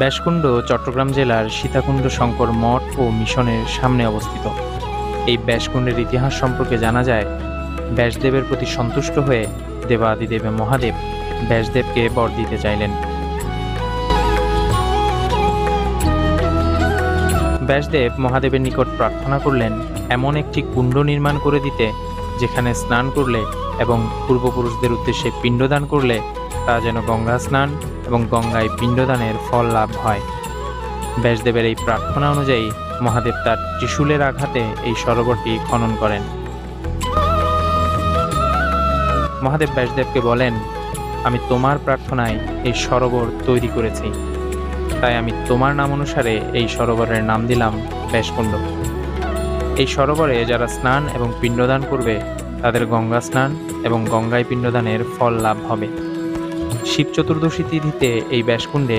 ব্যাসকুণ্ড চট্টগ্রাম জেলার সীতাকুণ্ড শঙ্কর মঠ ও মিশনের সামনে অবস্থিত। এই ব্যাসকুণ্ডের ইতিহাস সম্পর্কে জানা যায়, ব্যাসদেবের প্রতি সন্তুষ্ট হয়ে দেবাদিদেব মহাদেব ব্যাসদেবকে বর দিতে চাইলেন। ব্যাসদেব মহাদেবের নিকট প্রার্থনা করলেন এমন একটি কুণ্ড নির্মাণ করে দিতে, যেখানে স্নান করলে এবং পূর্বপুরুষদের উদ্দেশ্যে পিণ্ডদান করলে তা যেন গঙ্গা স্নান এবং গঙ্গায় পিণ্ডদানের ফল লাভ হয়। ব্যাসদেবের এই প্রার্থনা অনুযায়ী মহাদেব তার ত্রিশূলের আঘাতে এই সরোবরটি খনন করেন। মহাদেব ব্যাসদেবকে বলেন, আমি তোমার প্রার্থনায় এই সরোবর তৈরি করেছি, তাই আমি তোমার নাম অনুসারে এই সরোবরের নাম দিলাম ব্যাসকুণ্ড। এই সরোবরে যারা স্নান এবং পিণ্ডদান করবে তাদের গঙ্গা স্নান এবং গঙ্গায় পিণ্ডদানের ফল লাভ হবে। শিব চতুর্দশী তিথিতে এই ব্যাসকুণ্ডে